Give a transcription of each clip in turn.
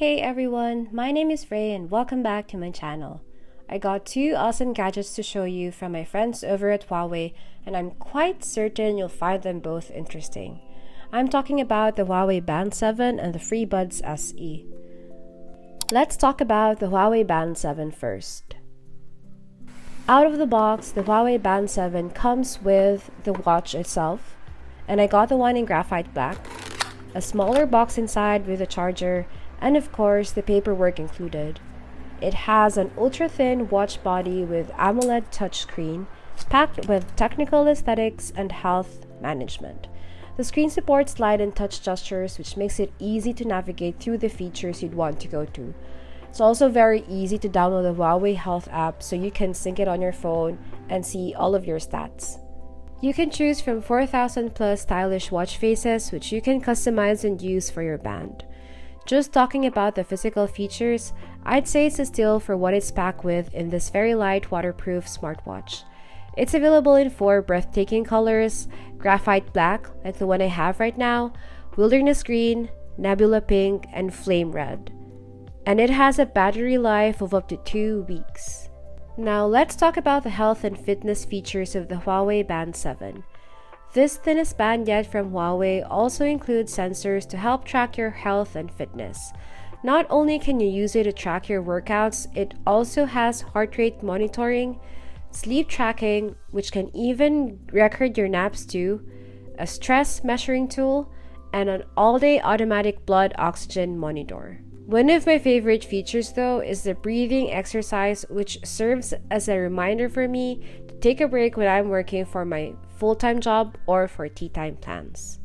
Hey everyone, my name is Ray and welcome back to my channel. I got two awesome gadgets to show you from my friends over at Huawei, and I'm quite certain you'll find them both interesting. I'm talking about the HUAWEI Band 7 and the FreebudsSE. Let's talk about the HUAWEI Band 7 first. Out of the box, the HUAWEI Band 7 comes with the watch itself, and I got the one in graphite black, a smaller box inside with a charger, and of course the paperwork included. It has an ultra-thin watch body with AMOLED touchscreen, packed with technical aesthetics and health management. The screen supports slide and touch gestures, which makes it easy to navigate through the features you'd want to go to. It's also very easy to download the Huawei Health app so you can sync it on your phone and see all of your stats. You can choose from 4,000 plus stylish watch faces, which you can customize and use for your band. Just talking about the physical features, I'd say it's a steal for what it's packed with in this very light waterproof smartwatch. It's available in 4 breathtaking colors: graphite black, like the one I have right now, wilderness green, nebula pink, and flame red. And it has a battery life of up to 2 weeks. Now let's talk about the health and fitness features of the HUAWEI Band 7. This thinnest band yet from Huawei also includes sensors to help track your health and fitness. Not only can you use it to track your workouts, it also has heart rate monitoring, sleep tracking, which can even record your naps too, a stress measuring tool, and an all-day automatic blood oxygen monitor. One of my favorite features though is the breathing exercise, which serves as a reminder for me to take a break when I'm working for my full-time job or for tea time plans.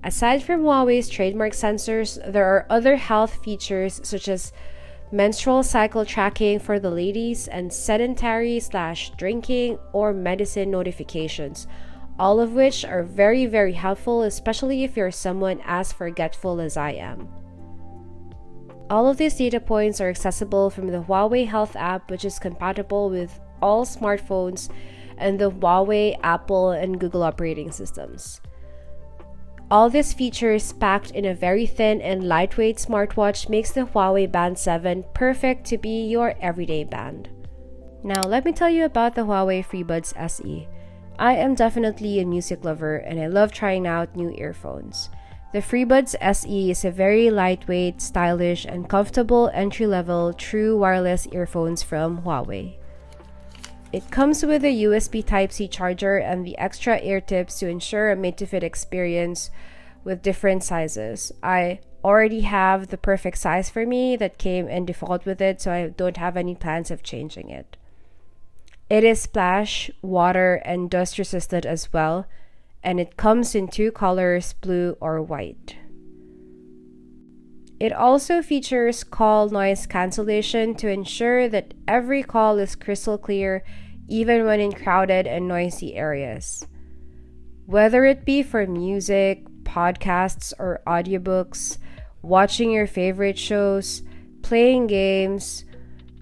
Aside from Huawei's trademark sensors, there are other health features such as menstrual cycle tracking for the ladies and sedentary/drinking or medicine notifications, all of which are very helpful, especially if you're someone as forgetful as I am. All of these data points are accessible from the Huawei Health app, which is compatible with all smartphones and the Huawei, Apple, and Google operating systems. All these features packed in a very thin and lightweight smartwatch makes the HUAWEI Band 7 perfect to be your everyday band. Now let me tell you about the HUAWEI FreebudsSE. I am definitely a music lover and I love trying out new earphones. The FreebudsSE is a very lightweight, stylish, and comfortable entry-level true wireless earphones from Huawei. It comes with a USB Type-C charger and the extra ear tips to ensure a made-to-fit experience with different sizes. I already have the perfect size for me that came in default with it, so I don't have any plans of changing it. It is splash, water, and dust resistant as well, and it comes in 2 colors, blue or white. It also features call noise cancellation to ensure that every call is crystal clear, even when in crowded and noisy areas. Whether it be for music, podcasts, or audiobooks, watching your favorite shows, playing games,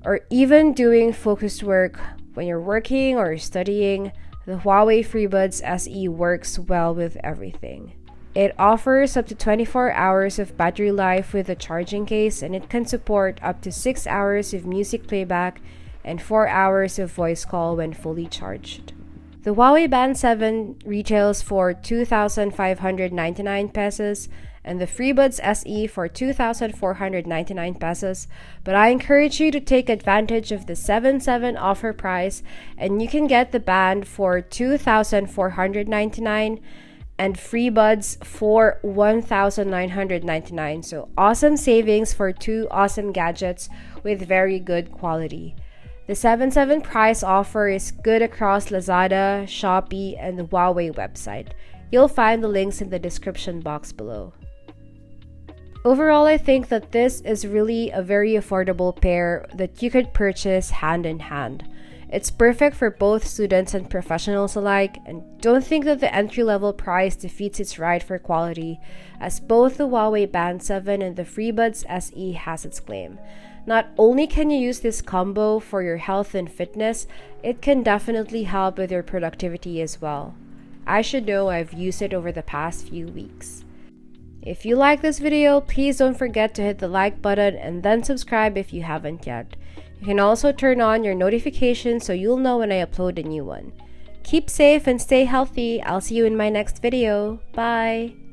or even doing focused work when you're working or studying, the HUAWEI FreebudsSE works well with everything. It offers up to 24 hours of battery life with a charging case, and it can support up to 6 hours of music playback and 4 hours of voice call when fully charged. The HUAWEI Band 7 retails for 2,599 pesos and the FreebudsSE for 2,499 pesos, but I encourage you to take advantage of the 7/7 offer price, and you can get the band for 2,499 and Freebuds for 1,999. So awesome savings for 2 awesome gadgets with very good quality. The 7/7 price offer is good across Lazada, Shopee, and the Huawei website. You'll find the links in the description box below. Overall, I think that this is really a very affordable pair that you could purchase hand in hand. It's perfect for both students and professionals alike, and don't think that the entry-level price defeats its right for quality, as both the HUAWEI Band 7 and the FreebudsSE has its claim. Not only can you use this combo for your health and fitness, it can definitely help with your productivity as well. I should know I've used it over the past few weeks. If you like this video, please don't forget to hit the like button and then subscribe if you haven't yet. You can also turn on your notifications so you'll know when I upload a new one. Keep safe and stay healthy. I'll see you in my next video. Bye!